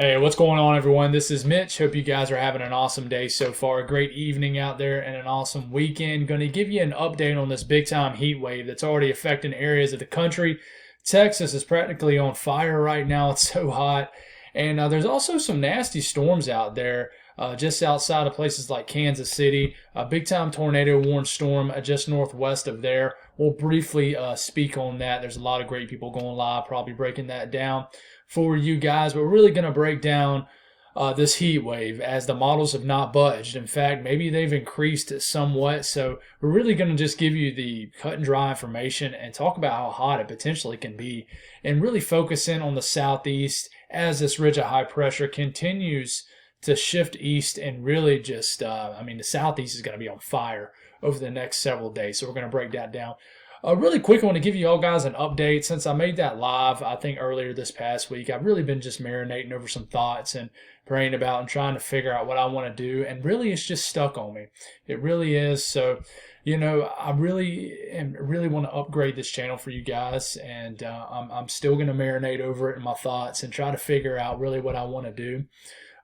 Hey, what's going on, everyone? This is Mitch. Hope you guys are having an awesome day so far. A great evening out there and an awesome weekend. Going to give you an update on this big time heat wave that's already affecting areas of the country. Texas is practically on fire right now. It's so hot. And there's also some nasty storms out there just outside of places like Kansas City. A big time tornado warned storm just northwest of there. We'll briefly speak on that. There's a lot of great people going live, probably breaking that down for you guys. But we're really going to break down this heat wave as the models have not budged. In fact, maybe they've increased somewhat. So we're really going to just give you the cut and dry information and talk about how hot it potentially can be and really focus in on the southeast as this ridge of high pressure continues to shift east and really just, the southeast is going to be on fire over the next several days. So we're going to break that down. Really quick, I want to give you all guys an update. Since I made that live, I think earlier this past week, I've really been just marinating over some thoughts and praying about and trying to figure out what I want to do. And really, it's just stuck on me. It really is. So, I really want to upgrade this channel for you guys. And I'm still going to marinate over it in my thoughts and try to figure out really what I want to do.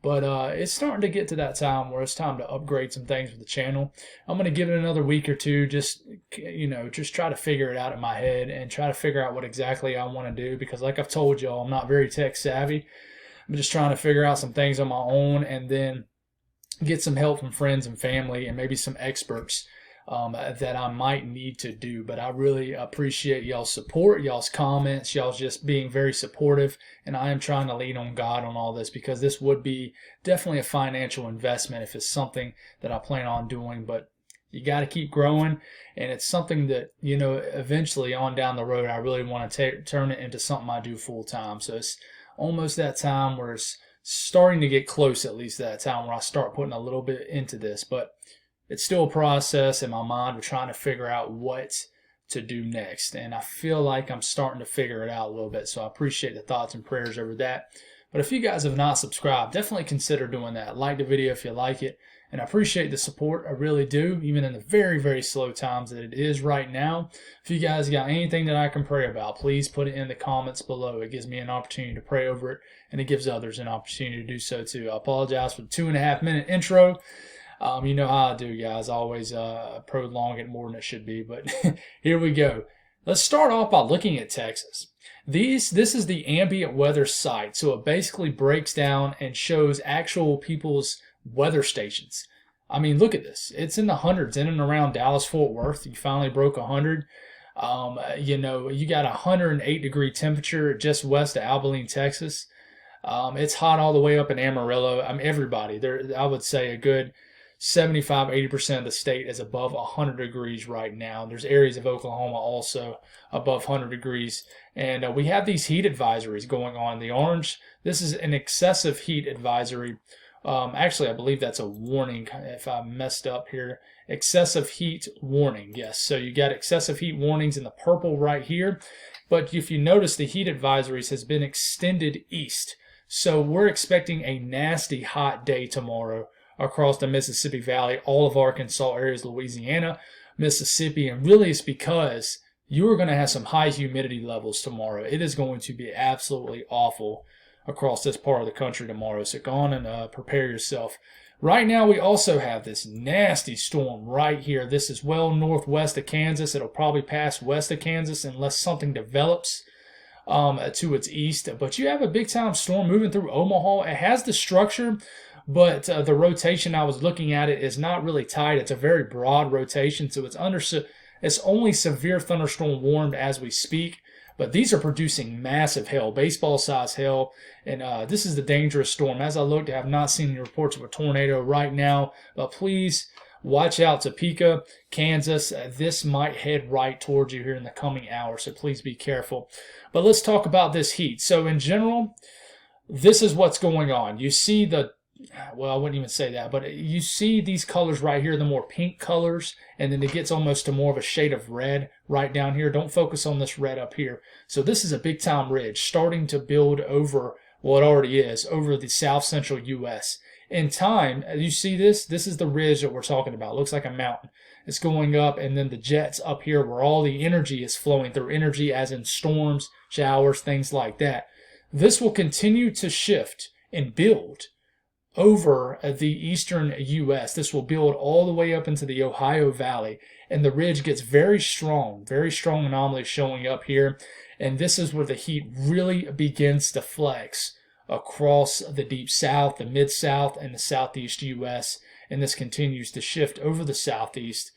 But it's starting to get to that time where it's time to upgrade some things with the channel. I'm going to give it another week or two, just try to figure it out in my head and try to figure out what exactly I want to do. Because like I've told y'all, I'm not very tech savvy. I'm just trying to figure out some things on my own and then get some help from friends and family and maybe some experts that I might need to do. But I really appreciate y'all's support, y'all's comments, y'all just being very supportive. And I am trying to lean on God on all this because this would be definitely a financial investment if it's something that I plan on doing. But you got to keep growing. And it's something that, eventually on down the road, I really want to turn it into something I do full time. So it's almost that time where it's starting to get close, at least that time where I start putting a little bit into this. But it's still a process in my mind. We're trying to figure out what to do next. And I feel like I'm starting to figure it out a little bit. So I appreciate the thoughts and prayers over that. But if you guys have not subscribed, definitely consider doing that. Like the video if you like it. And I appreciate the support. I really do, even in the very, very slow times that it is right now. If you guys got anything that I can pray about, please put it in the comments below. It gives me an opportunity to pray over it, and it gives others an opportunity to do so too. I apologize for the 2.5-minute intro. You know how I do, guys. I always prolong it more than it should be. But here we go. Let's start off by looking at Texas. This is the ambient weather site. So it basically breaks down and shows actual people's weather stations. I mean, look at this. It's in the hundreds in and around Dallas-Fort Worth. You finally broke 100. You got a 108-degree temperature just west of Abilene, Texas. It's hot all the way up in Amarillo. Everybody. I would say a good 75-80% of the state is above 100 degrees right now. There's areas of Oklahoma also above 100 degrees. And we have these heat advisories going on. The orange, this is an excessive heat advisory. Actually, I believe that's a warning if I messed up here. Excessive heat warning, yes. So you got excessive heat warnings in the purple right here. But if you notice, the heat advisories has been extended east. So we're expecting a nasty hot day tomorrow across the Mississippi Valley, all of Arkansas areas, Louisiana, Mississippi. And really it's because you are going to have some high humidity levels tomorrow. It is going to be absolutely awful across this part of the country tomorrow. So go on and prepare yourself. Right now we also have this nasty storm right here. This is well northwest of Kansas. It'll probably pass west of Kansas unless something develops to its east. But you have a big time storm moving through Omaha. It has the structure, but the rotation I was looking at it is not really tight. It's a very broad rotation, so it's only severe thunderstorm warned as we speak. But these are producing massive hail, baseball-sized hail, and this is the dangerous storm. As I looked, I have not seen any reports of a tornado right now, but please watch out. Topeka, Kansas, this might head right towards you here in the coming hours, so please be careful. But let's talk about this heat. So in general, this is what's going on. You see I wouldn't even say that, but you see these colors right here, the more pink colors, and then it gets almost to more of a shade of red right down here. Don't focus on this red up here. So this is a big time ridge starting to build over, well, it already is, over the south central U.S. In time, you see this is the ridge that we're talking about. It looks like a mountain. It's going up, and then the jets up here where all the energy is flowing through, energy as in storms, showers, things like that. This will continue to shift and build over the eastern U.S. This will build all the way up into the Ohio Valley, and the ridge gets very strong anomalies showing up here. And this is where the heat really begins to flex across the deep south, the mid-south, and the southeast U.S. And this continues to shift over the southeast.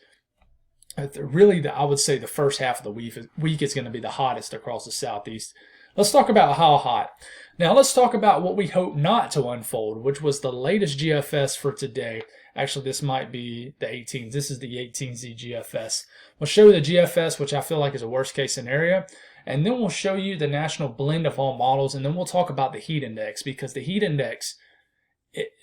Really, I would say the first half of the week is going to be the hottest across the southeast. Let's talk about how hot. Now let's talk about what we hope not to unfold, which was the latest GFS for today. Actually, this might be the 18th. This is the 18Z GFS. We'll show you the GFS, which I feel like is a worst case scenario. And then we'll show you the national blend of all models. And then we'll talk about the heat index, because the heat index,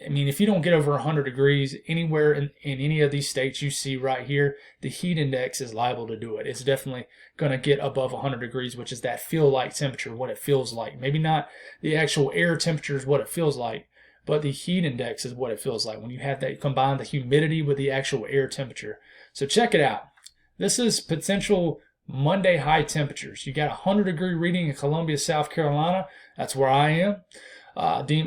I mean, if you don't get over 100 degrees anywhere in any of these states you see right here, the heat index is liable to do it. It's definitely going to get above 100 degrees, which is that feel-like temperature, what it feels like. Maybe not the actual air temperature is what it feels like, but the heat index is what it feels like when you have that, combine the humidity with the actual air temperature. So check it out. This is potential Monday high temperatures. You got a 100-degree reading in Columbia, South Carolina. That's where I am.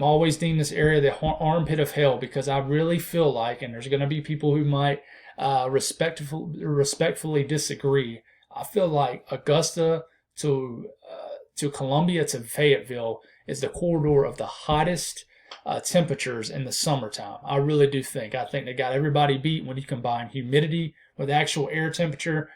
Always deem this area the armpit of hell, because I really feel like, and there's going to be people who might respectfully disagree, I feel like Augusta to Columbia to Fayetteville is the corridor of the hottest temperatures in the summertime. I really do think. I think they got everybody beat when you combine humidity with actual air temperature.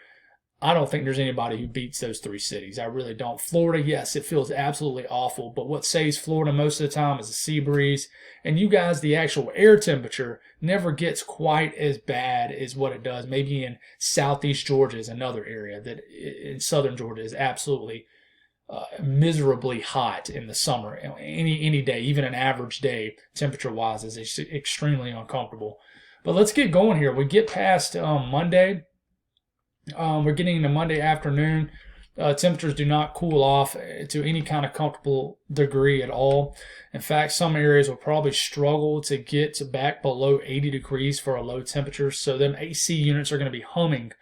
I don't think there's anybody who beats those three cities. I really don't. Florida, yes, it feels absolutely awful, but what saves Florida most of the time is the sea breeze. And you guys, the actual air temperature never gets quite as bad as what it does. Maybe in southeast Georgia is another area that in southern Georgia is absolutely miserably hot in the summer. Any day, even an average day, temperature-wise, is extremely uncomfortable. But let's get going here. We get past Monday. We're getting into Monday afternoon. Temperatures do not cool off to any kind of comfortable degree at all. In fact, some areas will probably struggle to get back below 80 degrees for a low temperature. So them AC units are going to be humming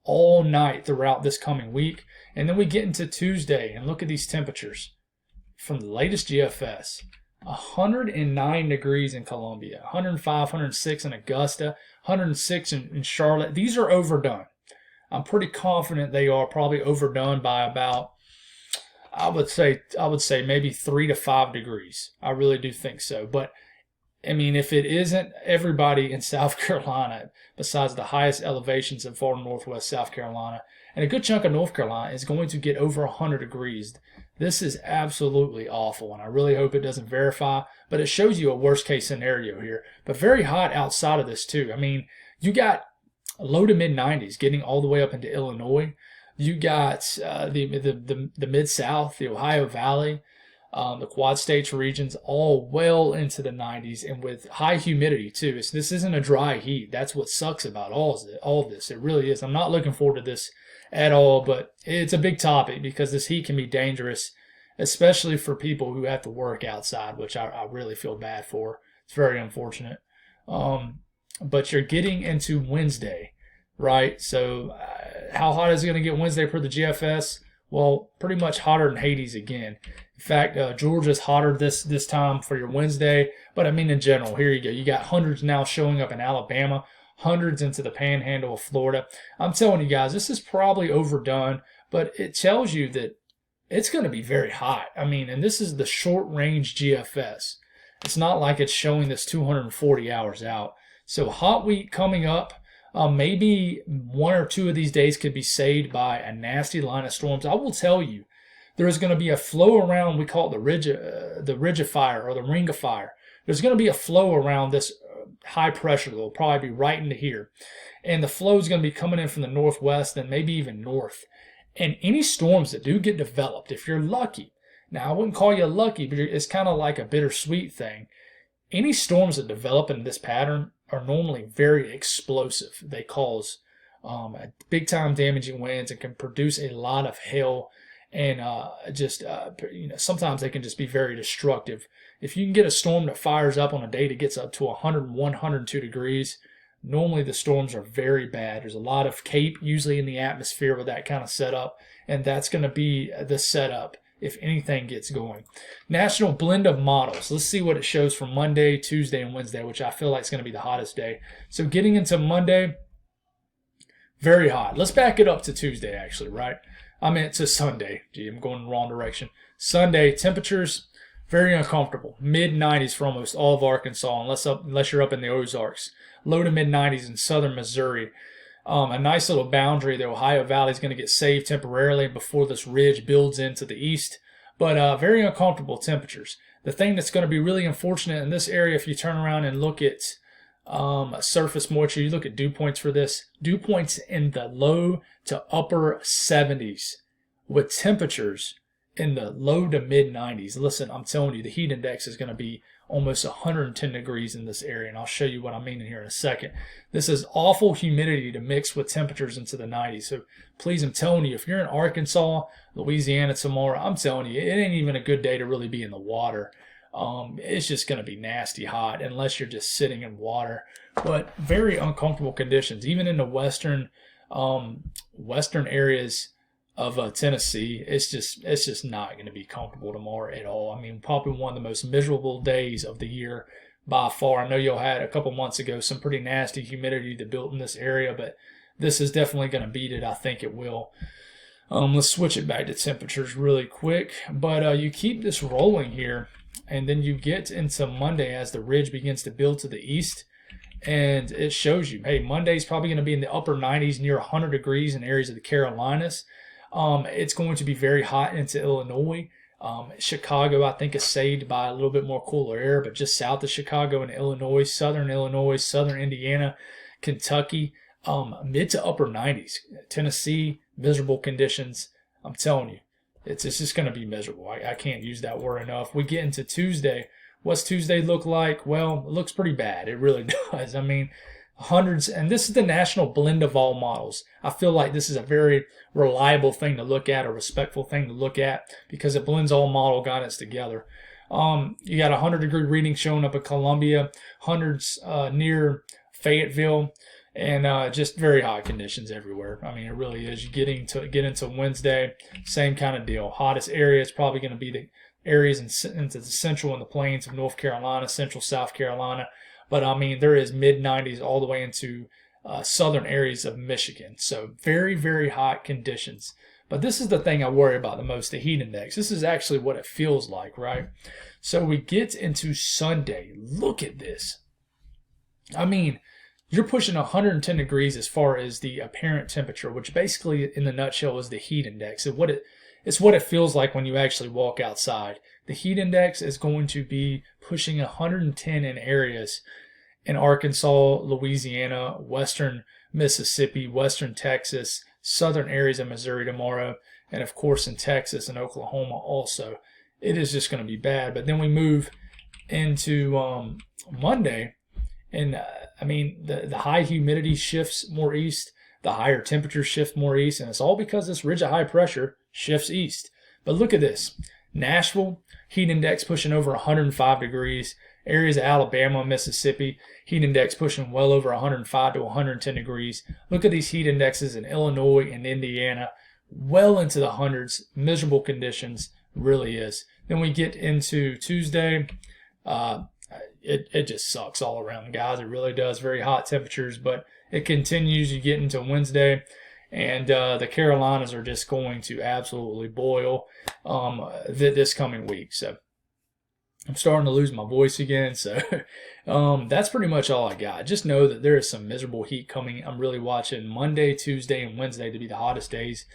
all night throughout this coming week. And then we get into Tuesday and look at these temperatures from the latest GFS. 109 degrees in Columbia, 105, 106 in Augusta, 106 in Charlotte. These are overdone. I'm pretty confident they are probably overdone by about, I would say maybe 3 to 5 degrees. I really do think so. But I mean, if it isn't, everybody in South Carolina, besides the highest elevations in far northwest South Carolina, and a good chunk of North Carolina, is going to get over 100 degrees. This is absolutely awful, and I really hope it doesn't verify. But it shows you a worst case scenario here. But very hot outside of this too. I mean, you got low to mid 90s, getting all the way up into Illinois. You got the mid-south, the Ohio Valley, the Quad States regions, all well into the 90s, and with high humidity too. This isn't a dry heat. That's what sucks about all of this. It really is. I'm not looking forward to this at all, but it's a big topic because this heat can be dangerous, especially for people who have to work outside, which I really feel bad for. It's very unfortunate. But you're getting into Wednesday, right? So how hot is it going to get Wednesday for the GFS? Well, pretty much hotter than Hades again. In fact, Georgia's hotter this time for your Wednesday. But I mean, in general, here you go. You got hundreds now showing up in Alabama, hundreds into the panhandle of Florida. I'm telling you guys, this is probably overdone, but it tells you that it's going to be very hot. I mean, and this is the short-range GFS. It's not like it's showing this 240 hours out. So hot week coming up. Maybe one or two of these days could be saved by a nasty line of storms. I will tell you, there is going to be a flow around. We call it the ridge of fire or the ring of fire. There's going to be a flow around this high pressure that will probably be right into here, and the flow is going to be coming in from the northwest and maybe even north. And any storms that do get developed, if you're lucky, now I wouldn't call you lucky, but it's kind of like a bittersweet thing. Any storms that develop in this pattern are normally very explosive. They cause big-time damaging winds and can produce a lot of hail, and sometimes they can just be very destructive. If you can get a storm that fires up on a day that gets up to 101, 102 degrees, normally the storms are very bad. There's a lot of CAPE usually in the atmosphere with that kind of setup, and that's going to be the setup if anything gets going. National blend of models. Let's see what it shows for Monday, Tuesday, and Wednesday, which I feel like is going to be the hottest day. So getting into Monday, very hot. Let's back it up to Tuesday, actually, right? I mean, to Sunday. Gee, I'm going in the wrong direction. Sunday, temperatures, very uncomfortable. Mid-90s for almost all of Arkansas, unless you're up in the Ozarks. Low to mid-90s in southern Missouri. A nice little boundary. The Ohio Valley is going to get saved temporarily before this ridge builds into the east. But very uncomfortable temperatures. The thing that's going to be really unfortunate in this area, if you turn around and look at surface moisture, you look at dew points for this. Dew points in the low to upper 70s with temperatures in the low to mid 90s. Listen, I'm telling you, the heat index is going to be almost 110 degrees in this area, and I'll show you what I mean in here in a second. This is awful humidity to mix with temperatures into the 90s. So please, I'm telling you, if you're in Arkansas, Louisiana tomorrow, I'm telling you, it ain't even a good day to really be in the water. It's just going to be nasty hot unless you're just sitting in water. But very uncomfortable conditions, even in the western areas of Tennessee. It's just not going to be comfortable tomorrow at all. I mean, probably one of the most miserable days of the year by far. I know y'all had a couple months ago some pretty nasty humidity that built in this area, but this is definitely going to beat it. I think it will. Let's switch it back to temperatures really quick. But you keep this rolling here, and then you get into Monday as the ridge begins to build to the east. And it shows you, hey, Monday's probably going to be in the upper 90s, near 100 degrees in areas of the Carolinas. It's going to be very hot into Illinois. Chicago, I think, is saved by a little bit more cooler air, but just south of Chicago and Illinois, southern Indiana, Kentucky, mid to upper 90s. Tennessee, miserable conditions. I'm telling you, it's just going to be miserable. I can't use that word enough. We get into Tuesday. What's Tuesday look like? Well, it looks pretty bad. It really does. I mean, hundreds, and this is the national blend of all models. I feel like this is a very reliable thing to look at, a respectful thing to look at, because it blends all model guidance together. You got 100-degree reading showing up in Columbia, hundreds near Fayetteville, and just very hot conditions everywhere. I mean, it really is. You get into Wednesday, same kind of deal. Hottest area is probably going to be the areas into the central and the plains of North Carolina, central South Carolina. But I mean, there is mid-90s all the way into southern areas of Michigan. So very, very hot conditions. But this is the thing I worry about the most, the heat index. This is actually what it feels like, right? So we get into Sunday. Look at this. I mean, you're pushing 110 degrees as far as the apparent temperature, which basically, in the nutshell, is the heat index. It's what it feels like when you actually walk outside. The heat index is going to be pushing 110 in areas in Arkansas, Louisiana, western Mississippi, western Texas, southern areas of Missouri tomorrow, and of course in Texas and Oklahoma also. It is just going to be bad. But then we move into Monday, and I mean, the high humidity shifts more east, the higher temperature shift more east, and it's all because this ridge of high pressure shifts east. But look at this. Nashville, heat index pushing over 105 degrees. Areas of Alabama, Mississippi, heat index pushing well over 105 to 110 degrees. Look at these heat indexes in Illinois and Indiana, well into the hundreds. Miserable conditions, really is. Then we get into Tuesday. It just sucks all around, guys. It really does. Very hot temperatures, but it continues. You get into Wednesday, and the Carolinas are just going to absolutely boil this coming week. So I'm starting to lose my voice again. So that's pretty much all I got. Just know that there is some miserable heat coming. I'm really watching Monday, Tuesday, and Wednesday to be the hottest days.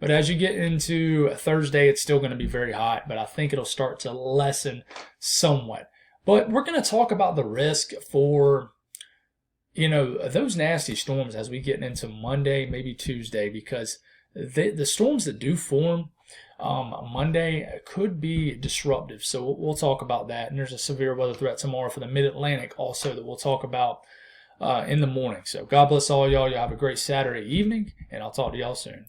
But as you get into Thursday, it's still going to be very hot, but I think it'll start to lessen somewhat. But we're going to talk about the risk for, those nasty storms as we get into Monday, maybe Tuesday, because the storms that do form Monday could be disruptive. So we'll talk about that. And there's a severe weather threat tomorrow for the Mid-Atlantic also that we'll talk about in the morning. So God bless all y'all. Y'all have a great Saturday evening, and I'll talk to y'all soon.